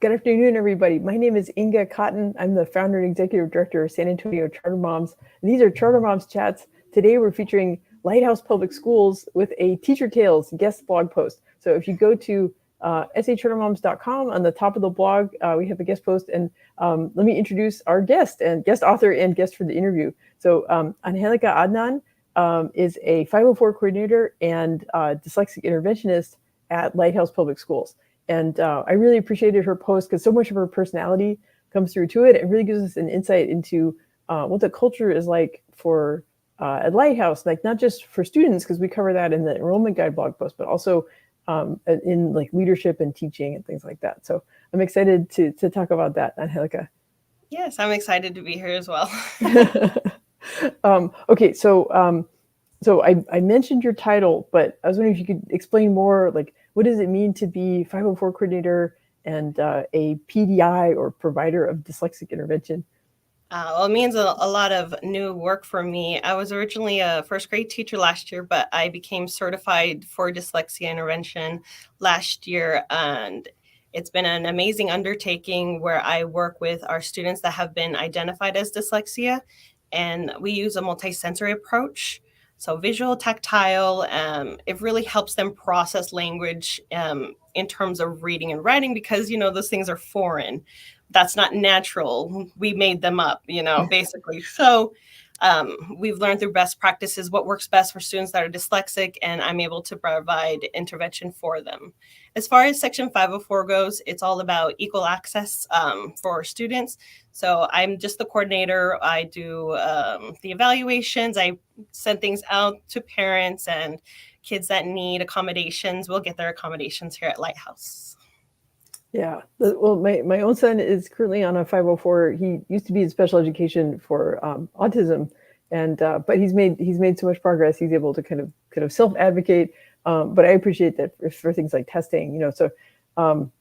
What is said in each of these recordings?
Good afternoon, everybody. My name is Inga Cotton. I'm the founder and executive director of San Antonio Charter Moms. And these are Charter Moms Chats. Today, we're featuring Lighthouse Public Schools with a Teacher Tales guest blog post. So if you go to sachartermoms.com, on the top of the blog, we have a guest post. And let me introduce our guest and guest author and guest for the interview. So Angelica Adnan is a 504 coordinator and dyslexic interventionist at Lighthouse Public Schools. And I really appreciated her post because so much of her personality comes through to it. It really gives us an insight into what the culture is like for at Lighthouse, like not just for students, because we cover that in the enrollment guide blog post, but also in like leadership and teaching and things like that. So I'm excited to talk about that, Angelica. Yes, I'm excited to be here as well. Okay, so I mentioned your title, but I was wondering if you could explain more, like, what does it mean to be 504 coordinator and a PDI or provider of dyslexic intervention? Well, it means a lot of new work for me. I was originally a first grade teacher last year, but I became certified for dyslexia intervention last year. And it's been an amazing undertaking where I work with our students that have been identified as dyslexia. And we use a multisensory approach. So visual, tactile, it really helps them process language in terms of reading and writing because, those things are foreign. That's not natural. We made them up, basically. So we've learned through best practices what works best for students that are dyslexic, and I'm able to provide intervention for them. As far as Section 504 goes, it's all about equal access for students. So I'm just the coordinator. I do the evaluations. I send things out to parents and kids that need accommodations. We'll get their accommodations here at Lighthouse. Yeah, well, my own son is currently on a 504. He used to be in special education for autism, and but he's made so much progress. He's able to kind of self-advocate. But I appreciate that for things like testing, So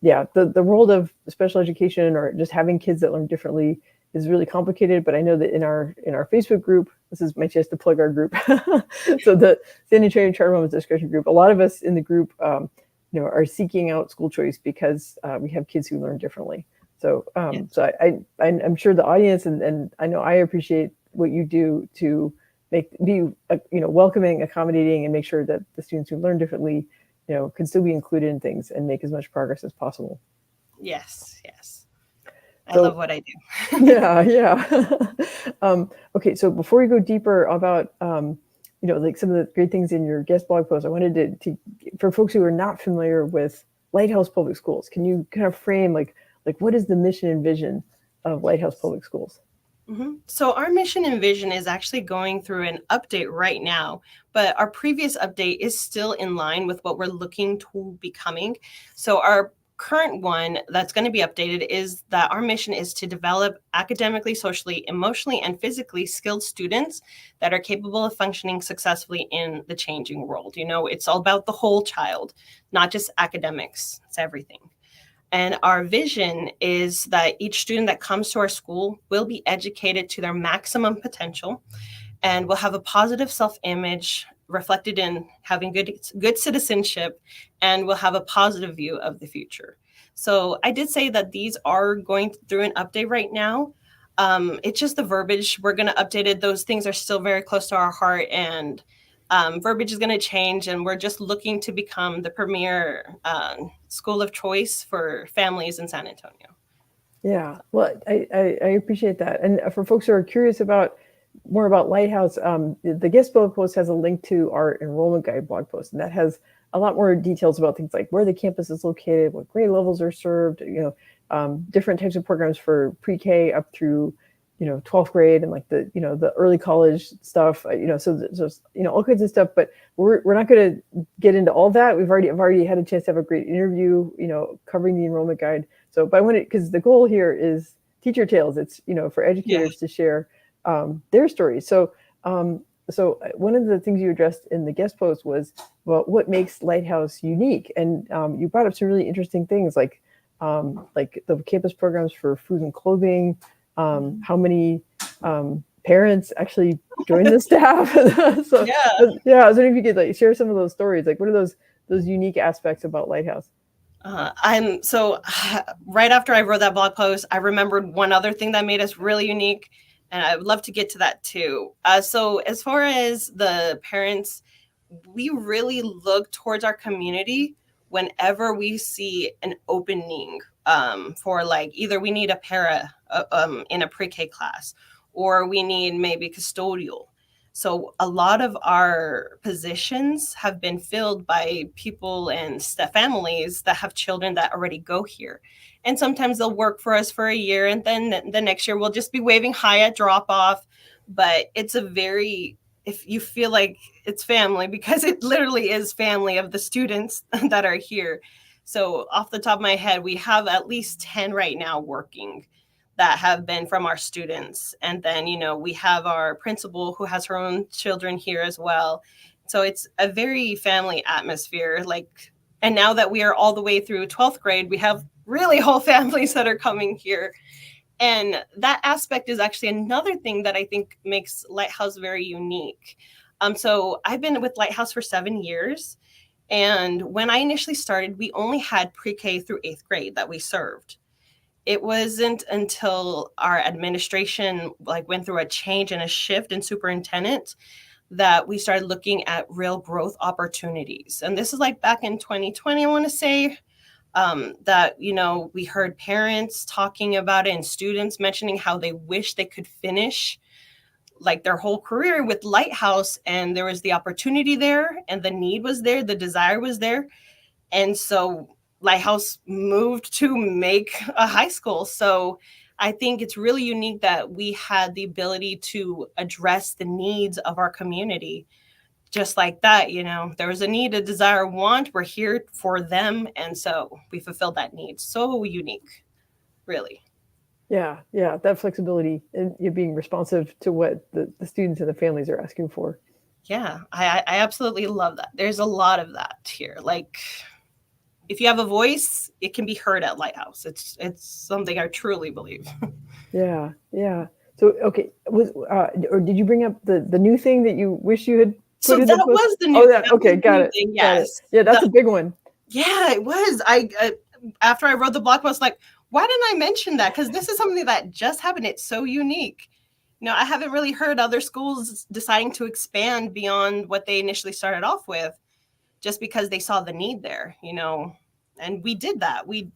yeah, the world of special education or just having kids that learn differently is really complicated. But I know that in our Facebook group, this is my chance to plug our group. So the San Antonio Charter Moms discussion group, a lot of us in the group are seeking out school choice because we have kids who learn differently. So so I'm sure the audience and I know I appreciate what you do to be welcoming, accommodating, and make sure that the students who learn differently, can still be included in things and make as much progress as possible. Yes. I love what I do. Yeah. Okay, so before we go deeper about like some of the great things in your guest blog post, I wanted to for folks who are not familiar with Lighthouse Public Schools, can you kind of frame like what is the mission and vision of Lighthouse Public Schools? Mm-hmm. So our mission and vision is actually going through an update right now, but our previous update is still in line with what we're looking to becoming. So our current one that's going to be updated is that our mission is to develop academically, socially, emotionally, and physically skilled students that are capable of functioning successfully in the changing world. It's all about the whole child, not just academics. It's everything. And our vision is that each student that comes to our school will be educated to their maximum potential and will have a positive self-image reflected in having good citizenship, and will have a positive view of the future. So I did say that these are going through an update right now. It's just the verbiage. We're going to update it. Those things are still very close to our heart, and verbiage is going to change, and we're just looking to become the premier school of choice for families in San Antonio. Yeah, well, I appreciate that. And for folks who are curious more about Lighthouse, the guest blog post has a link to our enrollment guide blog post, and that has a lot more details about things like where the campus is located, what grade levels are served, different types of programs for pre-K up through 12th grade, and like the early college stuff, so all kinds of stuff. But we're not going to get into all that. I've already had a chance to have a great interview, covering the enrollment guide. So, but I want because the goal here is teacher tales. It's for educators to share their stories. So one of the things you addressed in the guest post was, well, what makes Lighthouse unique? And you brought up some really interesting things like the campus programs for food and clothing, how many parents actually join the staff. So I was wondering if you could share some of those stories. Like, what are those unique aspects about Lighthouse? I'm so right after I wrote that blog post, I remembered one other thing that made us really unique, and I would love to get to that too. So as far as the parents, we really look towards our community whenever we see an opening for like either we need a para in a pre-K class or we need maybe custodial. So a lot of our positions have been filled by people and families that have children that already go here. And sometimes they'll work for us for a year and then the next year we'll just be waving hi at drop off. But it's a very, if you feel like it's family, because it literally is family of the students that are here. So off the top of my head, we have at least 10 right now working that have been from our students. And then, we have our principal who has her own children here as well. So it's a very family atmosphere. Like, and now that we are all the way through 12th grade, we have really whole families that are coming here. And that aspect is actually another thing that I think makes Lighthouse very unique. So I've been with Lighthouse for 7 years. And when I initially started, we only had pre-K through 8th grade that we served. It wasn't until our administration went through a change and a shift in superintendent that we started looking at real growth opportunities. And this is back in 2020, I want to say, that, we heard parents talking about it and students mentioning how they wish they could finish their whole career with Lighthouse. And there was the opportunity there and the need was there, the desire was there. And so Lighthouse moved to make a high school. So I think it's really unique that we had the ability to address the needs of our community. Just like that, there was a need, a desire, a want. We're here for them. And so we fulfilled that need. So unique, really. Yeah, yeah, that flexibility and you being responsive to what the students and the families are asking for. Yeah, I absolutely love that. There's a lot of that here. If you have a voice, it can be heard at Lighthouse. It's something I truly believe. Yeah, yeah. So, okay, or did you bring up the new thing that you wish you had put So in that the post? was the new. Oh, that okay, got it. Thing, got it. yes. Yeah, that's a big one. Yeah, it was. I after I wrote the blog post, why didn't I mention that? Because this is something that just happened. It's so unique. I haven't really heard other schools deciding to expand beyond what they initially started off with, just because they saw the need there. And we did that. We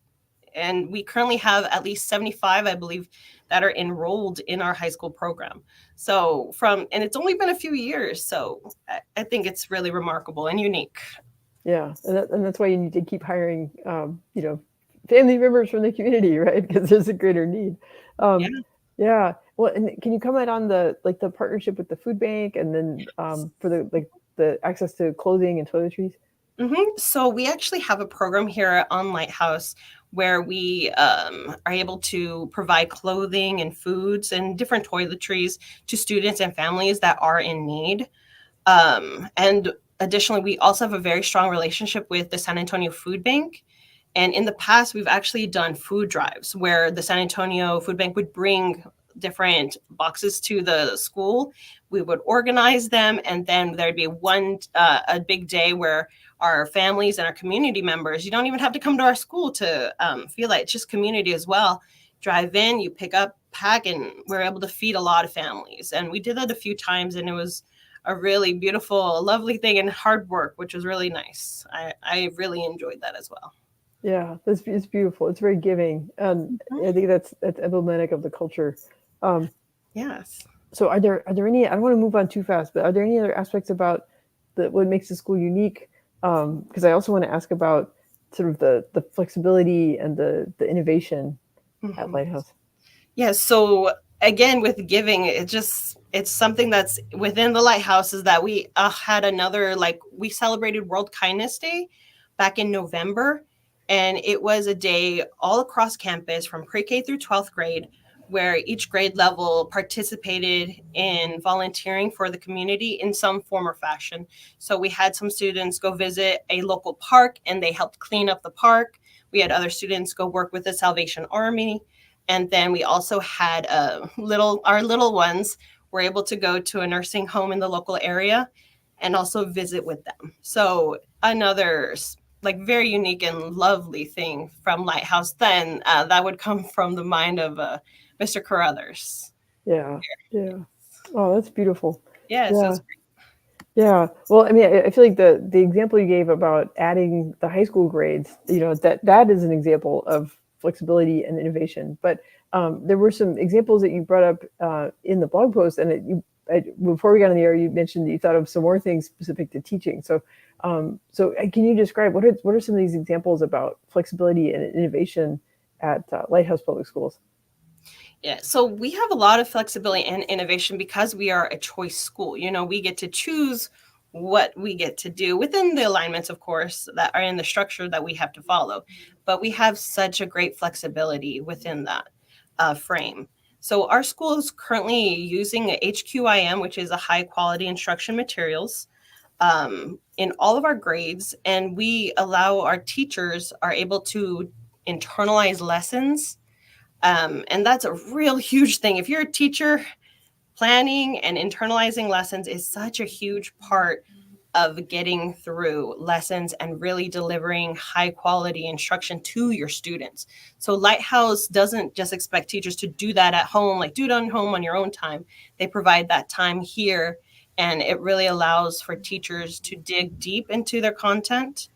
currently have at least 75, I believe, that are enrolled in our high school program. So and it's only been a few years. So I think it's really remarkable and unique. Yeah, and that's why you need to keep hiring, family members from the community, right? Because there's a greater need. Yeah. Yeah. Well, and can you comment on the partnership with the food bank, and then for the access to clothing and toiletries? Mm-hmm. So we actually have a program here on Lighthouse where we are able to provide clothing and foods and different toiletries to students and families that are in need. And additionally, we also have a very strong relationship with the San Antonio Food Bank. And in the past, we've actually done food drives where the San Antonio Food Bank would bring different boxes to the school. We would organize them, and then there'd be a big day where our families and our community members, you don't even have to come to our school to feel like it's just community as well. Drive in, you pick up, pack, and we're able to feed a lot of families. And we did that a few times, and it was a really beautiful, lovely thing and hard work, which was really nice. I really enjoyed that as well. Yeah, it's beautiful. It's very giving, and I think that's emblematic of the culture. Yes. So, are there any? I don't want to move on too fast, but are there any other aspects about what makes the school unique? Because I also want to ask about sort of the flexibility and the innovation at Lighthouse. Yeah. So again, with giving, it's something that's within the Lighthouse is that we had another, we celebrated World Kindness Day back in November. And it was a day all across campus from pre-K through 12th grade where each grade level participated in volunteering for the community in some form or fashion. So we had some students go visit a local park and they helped clean up the park. We had other students go work with the Salvation Army. And then we also had our little ones were able to go to a nursing home in the local area and also visit with them. So another like very unique and lovely thing from Lighthouse, then that would come from the mind of Mr. Carruthers. Yeah. Yeah. Oh, that's beautiful. Yeah, so Yeah. it's great. Yeah. Well, I mean, I feel like the example you gave about adding the high school grades, that is an example of flexibility and innovation. But there were some examples that you brought up in the blog post, and before we got on the air, you mentioned that you thought of some more things specific to teaching. So can you describe what are some of these examples about flexibility and innovation at Lighthouse Public Schools? Yeah, so we have a lot of flexibility and innovation because we are a choice school. We get to choose what we get to do within the alignments, of course, that are in the structure that we have to follow. But we have such a great flexibility within that frame. So our school is currently using a HQIM, which is a high quality instruction materials, in all of our grades, and we allow our teachers are able to internalize lessons, and that's a real huge thing. If you're a teacher, planning and internalizing lessons is such a huge part of getting through lessons and really delivering high quality instruction to your students. So Lighthouse doesn't just expect teachers to do that at home, like do it on home on your own time. They provide that time here, and it really allows for teachers to dig deep into their content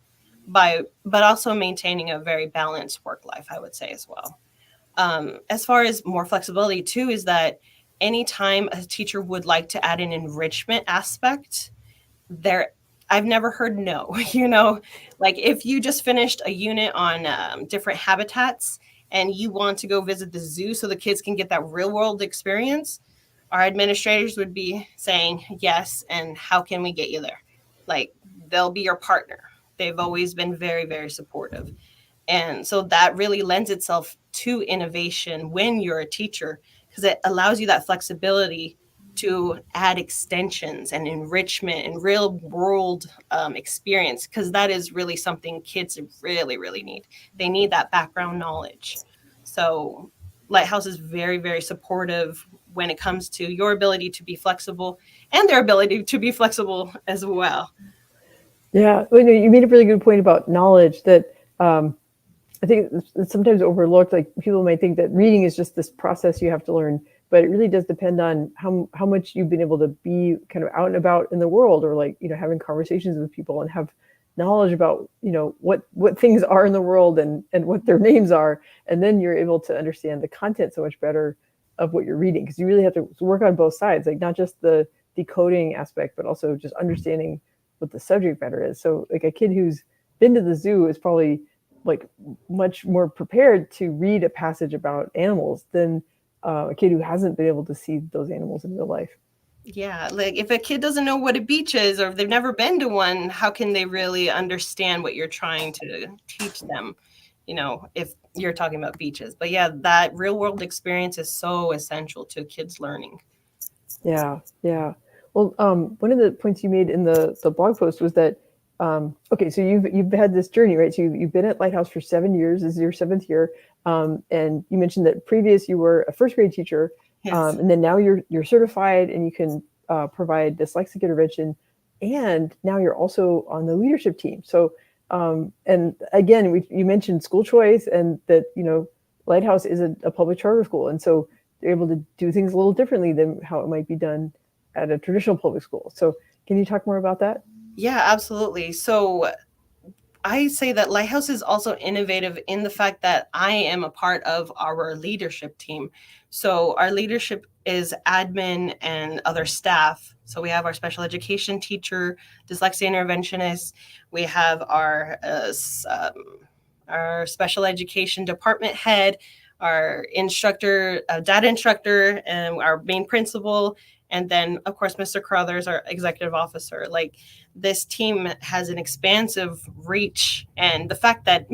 but also maintaining a very balanced work life, I would say, as well. As far as more flexibility too, is that anytime a teacher would like to add an enrichment aspect, there I've never heard no. Like if you just finished a unit on different habitats and you want to go visit the zoo so the kids can get that real world experience, our administrators would be saying yes, and how can we get you there? Like they'll be your partner. They've always been very, very supportive. And so that really lends itself to innovation when you're a teacher, because it allows you that flexibility to add extensions and enrichment and real world experience, because that is really something kids really, really need. They need that background knowledge. So Lighthouse is very, very supportive when it comes to your ability to be flexible and their ability to be flexible as well. Yeah, well, you made a really good point about knowledge that I think it's sometimes overlooked. Like people might think that reading is just this process you have to learn, but it really does depend on how much you've been able to be kind of out and about in the world, or like having conversations with people and have knowledge about what things are in the world and what their names are, and then you're able to understand the content so much better of what you're reading, because you really have to work on both sides, like not just the decoding aspect, but also just understanding what the subject matter is. So like a kid who's been to the zoo is probably like much more prepared to read a passage about animals than a kid who hasn't been able to see those animals in real life. Yeah, like if a kid doesn't know what a beach is, or if they've never been to one, how can they really understand what you're trying to teach them? If you're talking about beaches. But yeah, that real world experience is so essential to kids learning. Yeah, yeah. Well, one of the points you made in the blog post was that okay, so you've had this journey, right? So you've been at Lighthouse for 7 years. This is your 7th year, and you mentioned that previous you were a first grade teacher, Yes. and then now you're certified and you can provide dyslexic intervention, and now you're also on the leadership team. So, and again, you mentioned school choice, and that Lighthouse is a public charter school, and so they're able to do things a little differently than how it might be done at a traditional public school. So, can you talk more about that? Yeah, absolutely. So I say that Lighthouse is also innovative in the fact that I am a part of our leadership team. So our leadership is admin and other staff. So we have our special education teacher, dyslexia interventionist. We have our special education department head, our instructor, data instructor, and our main principal. And then, of course, Mr. Carruthers, our executive officer. Like this team has an expansive reach. And the fact that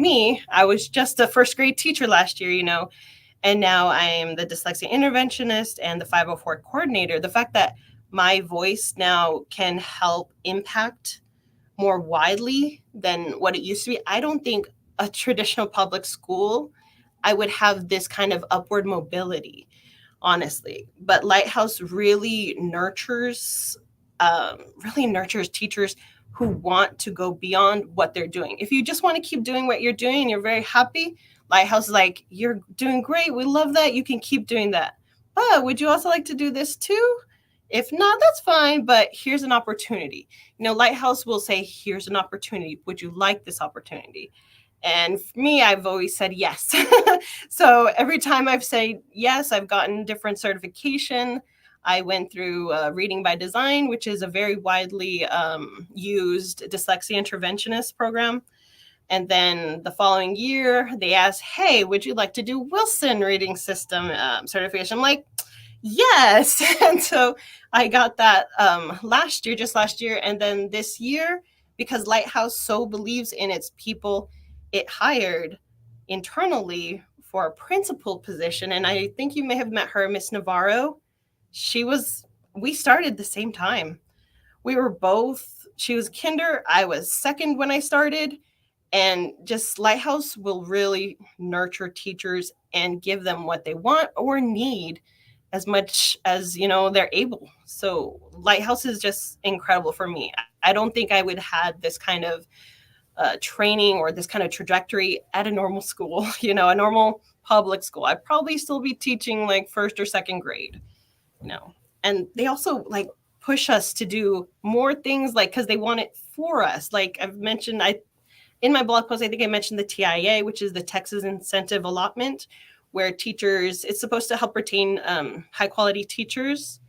I was just a first grade teacher last year, and now I am the dyslexia interventionist and the 504 coordinator. The fact that my voice now can help impact more widely than what it used to be. I don't think a traditional public school, I would have this kind of upward mobility, honestly. But Lighthouse really nurtures teachers who want to go beyond what they're doing. If you just want to keep doing what you're doing and you're very happy, Lighthouse is like, you're doing great. We love that. You can keep doing that. But would you also like to do this too? If not, that's fine, but here's an opportunity. Lighthouse will say, here's an opportunity. Would you like this opportunity? And for me, I've always said yes. So every time I've said yes, I've gotten different certification. I went through Reading by Design, which is a very widely used dyslexia interventionist program. And then the following year, they asked, hey, would you like to do Wilson Reading System certification? I'm like, yes. And so I got that just last year. And then this year, because Lighthouse so believes in its people, it hired internally for a principal position. And I think you may have met her, Miss Navarro. We started the same time. She was kinder, I was second when I started. And just Lighthouse will really nurture teachers and give them what they want or need as much as they're able. So Lighthouse is just incredible for me. I don't think I would have had this kind of training or this kind of trajectory at a normal school, a normal public school. I'd probably still be teaching like first or second grade, and they also like push us to do more things, like because they want it for us. Like I've mentioned, in my blog post, I think I mentioned the TIA, which is the Texas Incentive Allotment, where it's supposed to help retain high quality teachers.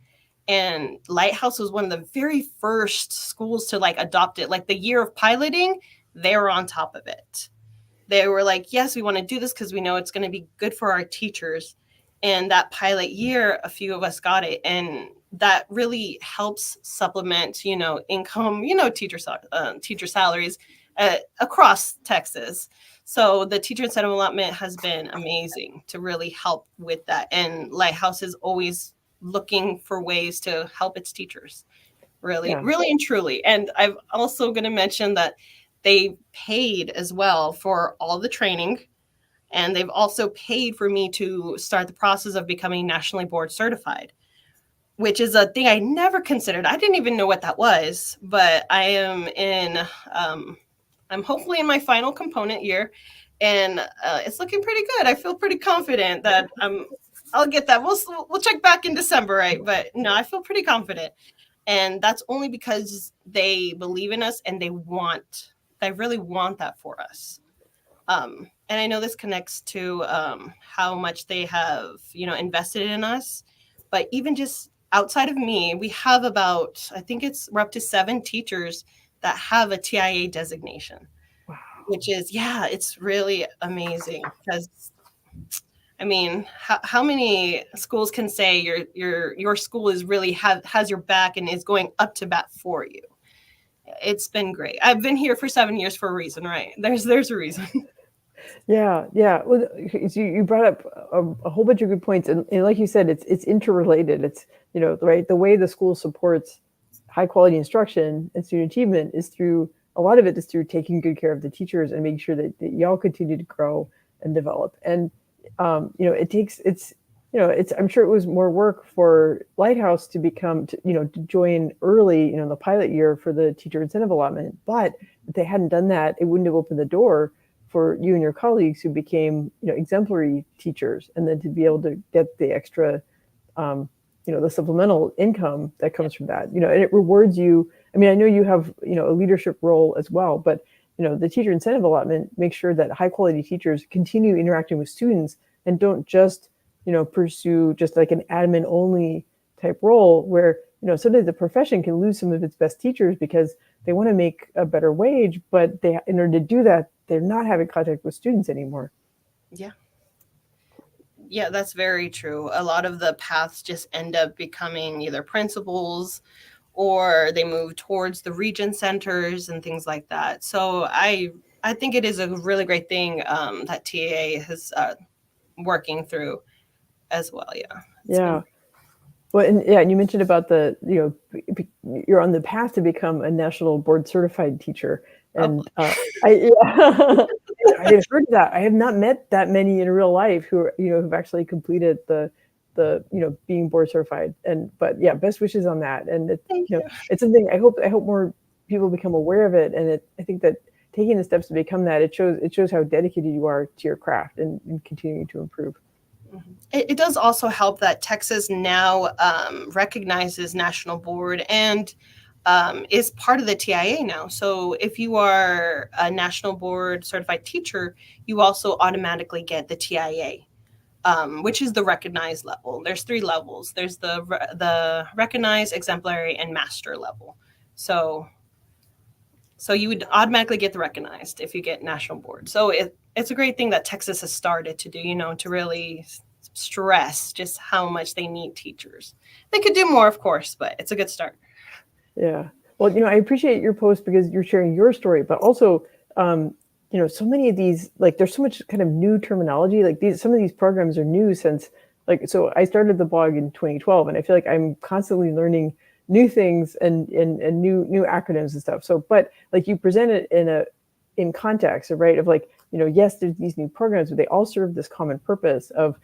And Lighthouse was one of the very first schools to like adopt it. Like the year of piloting, they were on top of it. They were like, yes, we want to do this because we know it's going to be good for our teachers. And that pilot year, a few of us got it. And that really helps supplement, income, teacher salaries across Texas. So the teacher incentive allotment has been amazing to really help with that. And Lighthouse is always looking for ways to help its teachers, really, really and truly. And I'm also going to mention that they paid as well for all the training. And they've also paid for me to start the process of becoming nationally board certified, which is a thing I never considered. I didn't even know what that was, but I am I'm hopefully in my final component year, and it's looking pretty good. I feel pretty confident that I'll get that. We'll check back in December, right? But no, I feel pretty confident, and that's only because they believe in us and they really want that for us. And I know this connects to how much they have, invested in us. But even just outside of me, we have we're up to 7 teachers that have a TIA designation. Wow. Which is, it's really amazing because, I mean, how many schools can say your school is really has your back and is going up to bat for you? It's been great. I've been here for 7 years for a reason, right? There's a reason. Yeah. Well, you brought up a whole bunch of good points, and like you said, it's interrelated. It's right, the way the school supports high quality instruction and student achievement is through a lot of it is through taking good care of the teachers and making sure that y'all continue to grow and develop. And I'm sure it was more work for Lighthouse to join early, the pilot year for the teacher incentive allotment. But if they hadn't done that, it wouldn't have opened the door for you and your colleagues who became, exemplary teachers, and then to be able to get the extra, the supplemental income that comes from that, and it rewards you. I mean, I know you have, a leadership role as well, but, the teacher incentive allotment makes sure that high quality teachers continue interacting with students and don't just, pursue just like an admin only type role where, sometimes the profession can lose some of its best teachers because they want to make a better wage, but in order to do that, they're not having contact with students anymore. Yeah, that's very true. A lot of the paths just end up becoming either principals or they move towards the region centers and things like that. So I think it is a really great thing that TAA is working through as well. Yeah. Well, and you mentioned about you're on the path to become a national board certified teacher. And I have heard that. I have not met that many in real life who have actually completed the being board certified. But best wishes on that. And it's something I hope more people become aware of it, and I think that taking the steps to become that, it shows how dedicated you are to your craft and continuing to improve. It does also help that Texas now recognizes National Board and is part of the TIA now. So if you are a National Board certified teacher, you also automatically get the TIA, which is the recognized level. There's 3 levels. There's the recognized, exemplary, and master level. So you would automatically get the recognized if you get National Board. So it's a great thing that Texas has started to do, to really stress just how much they need teachers. They could do more, of course, but it's a good start. Yeah. Well, I appreciate your post because you're sharing your story, but also, so many of these, like, there's so much kind of new terminology. Like some of these programs are new since, so I started the blog in 2012, and I feel like I'm constantly learning new things and new acronyms and stuff. So, but like you present it in context, right? Of like, yes, there's these new programs, but they all serve this common purpose of,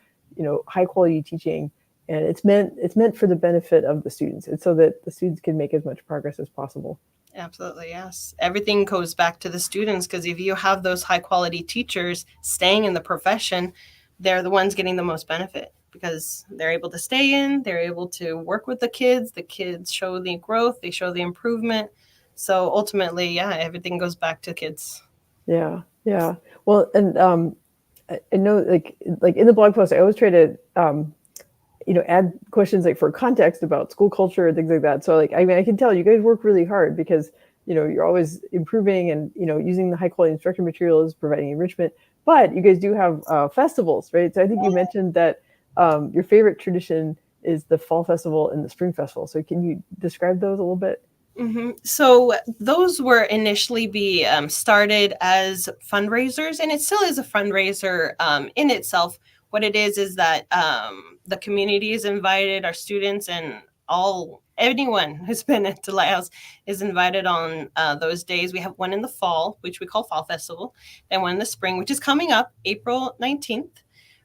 high quality teaching, and it's meant for the benefit of the students, and so that the students can make as much progress as possible. Absolutely, yes. Everything goes back to the students, because if you have those high quality teachers staying in the profession, they're the ones getting the most benefit because they're able to stay in, they're able to work with the kids show the growth, they show the improvement. So ultimately, yeah, everything goes back to kids. Yeah. Well, and I know, like in the blog post, I always try to add questions like for context about school culture and things like that. So like, I mean, I can tell you guys work really hard because you're always improving and using the high quality instruction materials, providing enrichment. But you guys do have festivals, right? So I think you mentioned that your favorite tradition is the fall festival and the spring festival. So can you describe those a little bit? Mm-hmm. So those were initially started as fundraisers, and it still is a fundraiser in itself. What it is that the community is invited, our students and anyone who's been at the Lighthouse is invited on those days. We have one in the fall, which we call Fall Festival, and one in the spring, which is coming up April 19th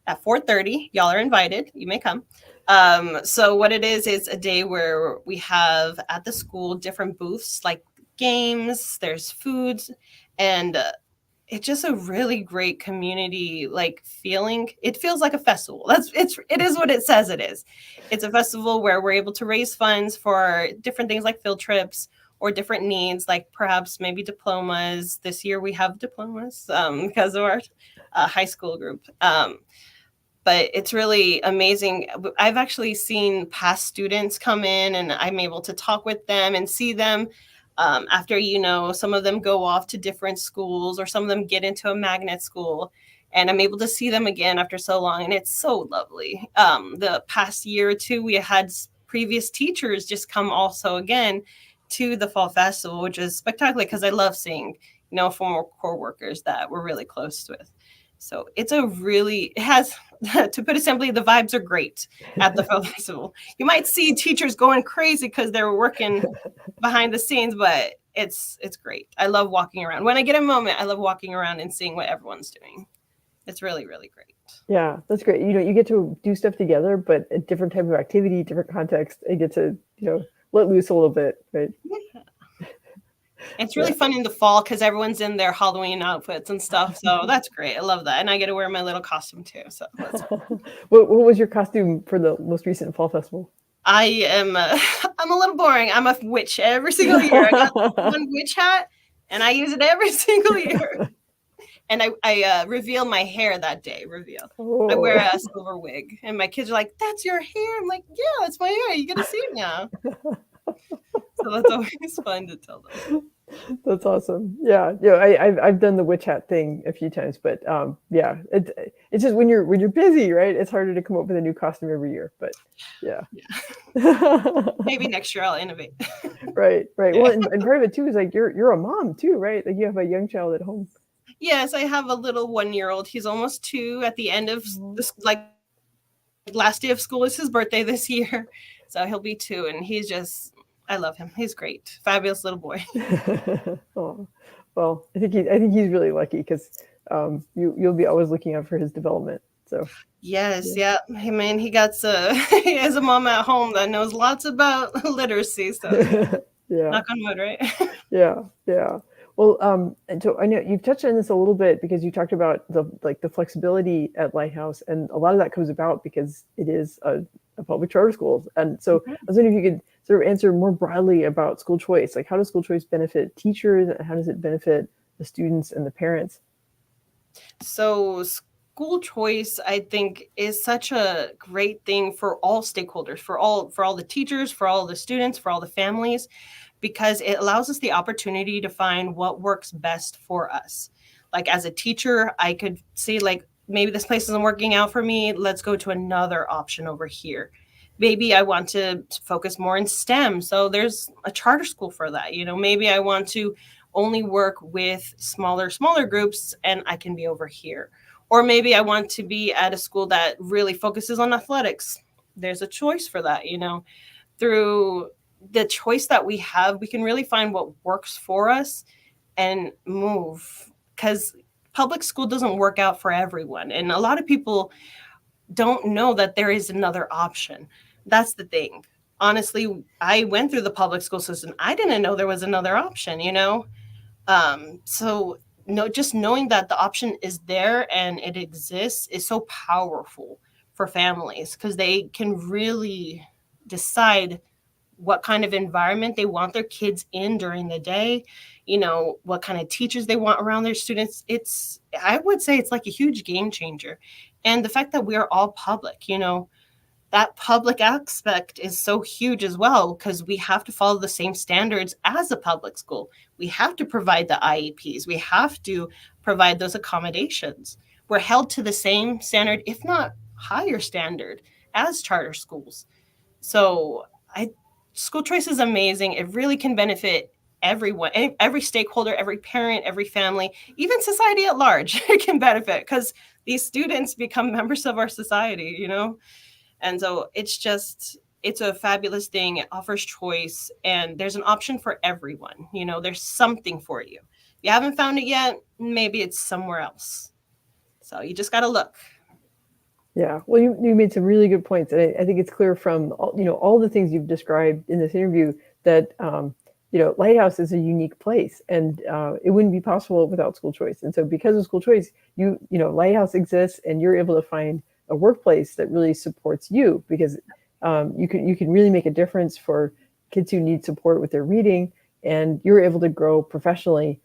at 4:30. Y'all are invited. You may come. So what it is a day where we have at the school different booths, like games, there's foods, and it's just a really great community feeling. It feels like a festival. It is what it says it is. It's a festival where we're able to raise funds for different things like field trips or different needs, like perhaps maybe diplomas. This year we have diplomas because of our high school group. But it's really amazing. I've actually seen past students come in, and I'm able to talk with them and see them after, some of them go off to different schools, or some of them get into a magnet school, and I'm able to see them again after so long. And it's so lovely. The past year or two, we had previous teachers just come also again to the Fall Festival, which is spectacular because I love seeing, former core workers that we're really close with. So it has, to put it simply, the vibes are great at the Fall Festival. You might see teachers going crazy because they're working behind the scenes, but it's great. I love walking around. When I get a moment, I love walking around and seeing what everyone's doing. It's really, really great. Yeah, that's great. You get to do stuff together, but a different type of activity, different context. You get to, let loose a little bit, right? Yeah. It's really fun in the fall because everyone's in their Halloween outfits and stuff. So that's great. I love that. And I get to wear my little costume too. So what was your costume for the most recent Fall Festival? I'm a little boring. I'm a witch every single year. I got one witch hat and I use it every single year. And I reveal my hair that day. Oh. I wear a silver wig, and my kids are like, "That's your hair." I'm like, "Yeah, that's my hair. You get to see it now." So that's always fun to tell them. That's awesome. Yeah, I've done the witch hat thing a few times, but it's just when you're busy, right? It's harder to come up with a new costume every year. But yeah. Maybe next year I'll innovate. Right. Yeah. Well, and part of it too is like you're a mom too, right? Like you have a young child at home. Yes, I have a little 1-year-old. He's almost 2 at the end of this, last day of school is his birthday this year. So he'll be 2, and I love him. He's great. Fabulous little boy. Oh, well, I think he's really lucky because you'll be always looking out for his development. So yes, yeah. Hey man, he has a mom at home that knows lots about literacy. So yeah. Knock on wood, right? Yeah, yeah. Well, and so I know you've touched on this a little bit because you talked about the flexibility at Lighthouse, and a lot of that comes about because it is a public charter school. And so I was wondering if you could sort of answer more broadly about school choice. Like, how does school choice benefit teachers? And how does it benefit the students and the parents? So, school choice, I think, is such a great thing for all stakeholders, for all the teachers, for all the students, for all the families, because it allows us the opportunity to find what works best for us. Like as a teacher, I could see like maybe this place isn't working out for me. Let's go to another option over here. Maybe I want to focus more in STEM. So there's a charter school for that. Maybe I want to only work with smaller groups and I can be over here. Or maybe I want to be at a school that really focuses on athletics. There's a choice for that. Through the choice that we have, we can really find what works for us and move, because public school doesn't work out for everyone. And a lot of people don't know that there is another option. That's the thing. Honestly, I went through the public school system. I didn't know there was another option. So no, just knowing that the option is there and it exists is so powerful for families because they can really decide what kind of environment they want their kids in during the day, what kind of teachers they want around their students. I would say it's like a huge game changer. And the fact that we're all public, that public aspect is so huge as well because we have to follow the same standards as a public school. We have to provide the IEPs. We have to provide those accommodations. We're held to the same standard, if not higher standard, as charter schools. So school choice is amazing. It really can benefit everyone, every stakeholder, every parent, every family, even society at large. It can benefit because these students become members of our society. And so it's a fabulous thing. It offers choice and there's an option for everyone. There's something for you. If you haven't found it yet, maybe it's somewhere else. So you just got to look. Yeah, well, you made some really good points, and I think it's clear from all the things you've described in this interview that Lighthouse is a unique place, and it wouldn't be possible without school choice. And so, because of school choice, Lighthouse exists, and you're able to find a workplace that really supports you because you can really make a difference for kids who need support with their reading, and you're able to grow professionally,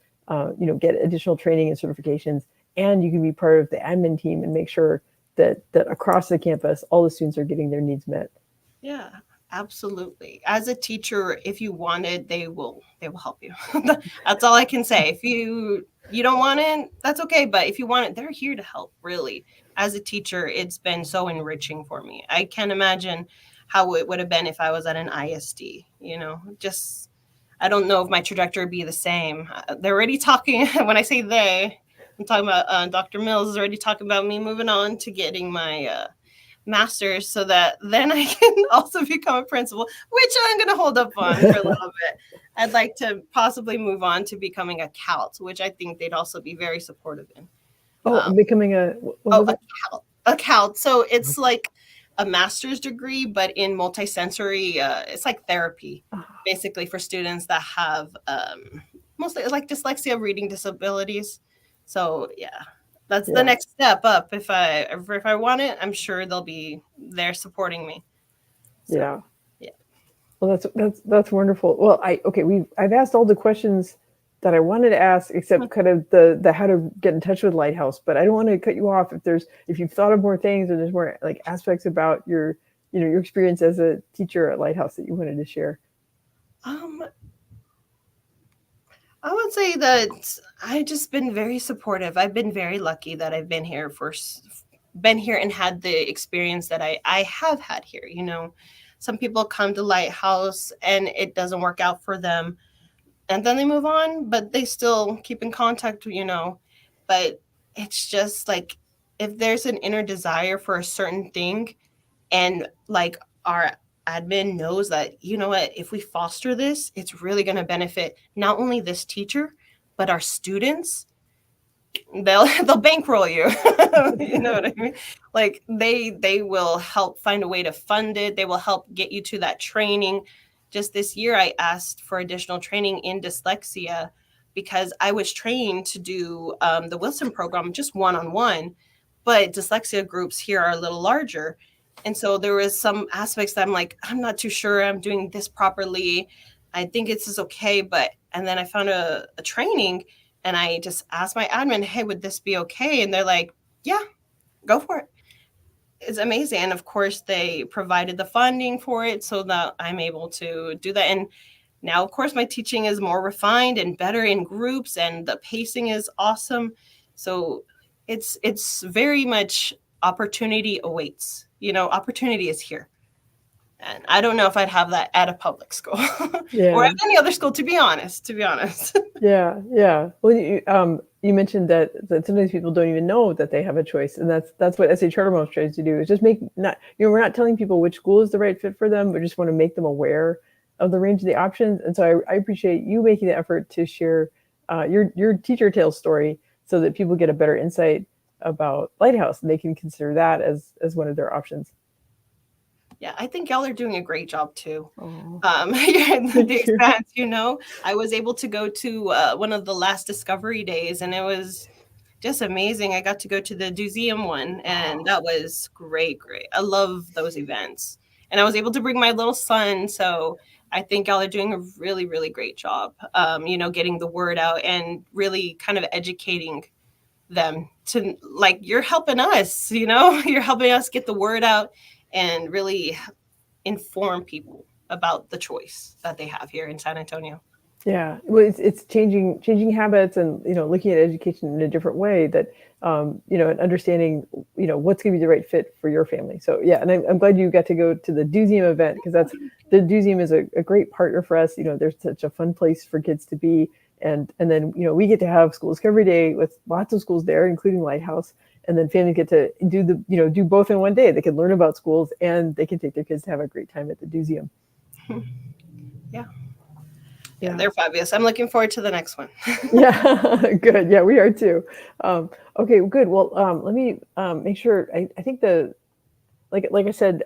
get additional training and certifications, and you can be part of the admin team and make sure that across the campus, all the students are getting their needs met. Yeah, absolutely. As a teacher, if you want it, they will help you. That's all I can say. If you don't want it, that's okay. But if you want it, they're here to help, really. As a teacher, it's been so enriching for me. I can't imagine how it would have been if I was at an ISD, just, I don't know if my trajectory would be the same. They're already talking, when I say they, I'm talking about Dr. Mills is already talking about me moving on to getting my master's so that then I can also become a principal, which I'm going to hold up on for a little bit. I'd like to possibly move on to becoming a CALT, which I think they'd also be very supportive in. Becoming a CALT. So it's like a master's degree, but in multisensory, it's like therapy, basically for students that have mostly like dyslexia, reading disabilities. So yeah, that's the next step up. If I want it, I'm sure they'll be there supporting me. So, yeah. Well, that's wonderful. Well, I've asked all the questions that I wanted to ask, except kind of the how to get in touch with Lighthouse. But I don't want to cut you off if you've thought of more things or there's more like aspects about your experience as a teacher at Lighthouse that you wanted to share. I would say that I've just been very supportive. I've been very lucky that I've been here and had the experience that I have had here. Some people come to Lighthouse and it doesn't work out for them and then they move on, but they still keep in contact, but it's just like, if there's an inner desire for a certain thing and like our admin knows that, if we foster this, it's really going to benefit not only this teacher, but our students. They'll bankroll you. You know what I mean? Like they will help find a way to fund it. They will help get you to that training. just this year, I asked for additional training in dyslexia because I was trained to do the Wilson program just one-on-one, but dyslexia groups here are a little larger. And so there was some aspects that I'm like, I'm not too sure I'm doing this properly. I think this is okay. And then I found a training and I just asked my admin, hey, would this be okay? And they're like, yeah, go for it. It's amazing. And of course, they provided the funding for it so that I'm able to do that. And now, of course, my teaching is more refined and better in groups, and the pacing is awesome. So it's very much opportunity awaits. Opportunity is here. And I don't know if I'd have that at a public school or at any other school, to be honest. Yeah. Well, you mentioned that sometimes people don't even know that they have a choice, and that's what SA Charter Moms tries to do, is just we're not telling people which school is the right fit for them. We just want to make them aware of the range of the options. And so I appreciate you making the effort to share your teacher tale story so that people get a better insight about Lighthouse and they can consider that as one of their options. Yeah, I think y'all are doing a great job too. The expanse, I was able to go to one of the last Discovery Days, and it was just amazing. I got to go to the museum one, and that was great. I love those events. And I was able to bring my little son, so I think y'all are doing a really, really great job, getting the word out and really kind of educating them to, like, you're helping us, you're helping us get the word out and really inform people about the choice that they have here in San Antonio. Yeah, well, it's changing habits and, looking at education in a different way that, and understanding, what's going to be the right fit for your family. So, yeah, and I'm glad you got to go to the museum event, because the museum is a great partner for us. There's such a fun place for kids to be. And then, we get to have School Discovery Day with lots of schools there, including Lighthouse. And then families get to do both in one day. They can learn about schools and they can take their kids to have a great time at the museum. Yeah, they're fabulous. I'm looking forward to the next one. Yeah, good. Yeah, we are too. Okay, good. Well, let me make sure. I think like I said,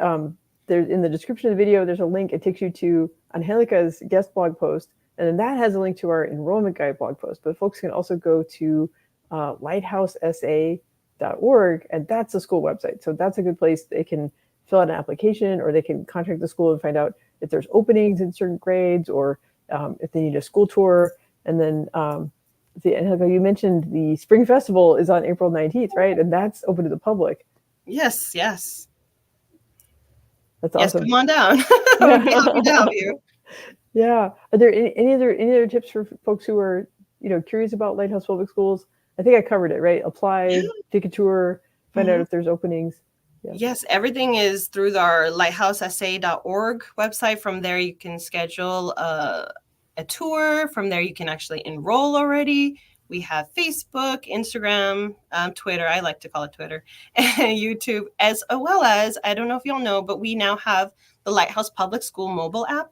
there's in the description of the video, there's a link. It takes you to Angelica's guest blog post, and then that has a link to our enrollment guide blog post. But folks can also go to lighthousesa.org, and that's the school website. So that's a good place. They can fill out an application, or they can contact the school and find out if there's openings in certain grades, or if they need a school tour. And then Angelica, you mentioned the Spring Festival is on April 19th, right? And that's open to the public. Yes. That's awesome. Yes, come on down. We'd be happy to have you. Yeah. Are there any other tips for folks who are, curious about Lighthouse Public Schools? I think I covered it, right? Apply, take a tour, find out if there's openings. Yeah. Yes, everything is through our lighthousesa.org website. From there, you can schedule a tour. From there, you can actually enroll already. We have Facebook, Instagram, Twitter. I like to call it Twitter, and YouTube, as well as, I don't know if y'all know, but we now have the Lighthouse Public School mobile app.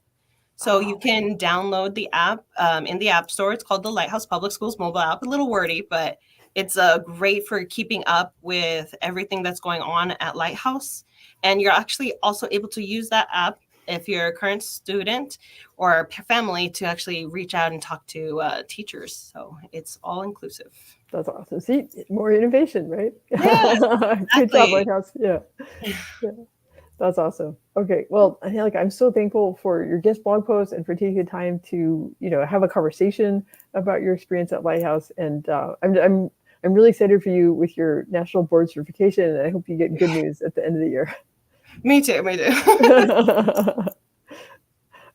So you can download the app in the App Store. It's called the Lighthouse Public Schools mobile app. A little wordy, but it's great for keeping up with everything that's going on at Lighthouse. And you're actually also able to use that app if you're a current student or family to actually reach out and talk to teachers. So it's all inclusive. That's awesome. See, more innovation, right? Yeah, exactly. Good job, Lighthouse. Yeah. That's awesome. Okay. Well, Angelica, I'm so thankful for your guest blog post and for taking the time to, have a conversation about your experience at Lighthouse. And I'm really excited for you with your national board certification, and I hope you get good news at the end of the year. Me too.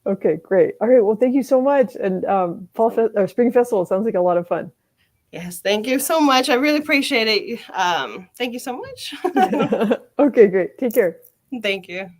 Okay, great. All right. Well, thank you so much. And Spring Festival sounds like a lot of fun. Yes, thank you so much. I really appreciate it. Thank you so much. Okay, great. Take care. Thank you.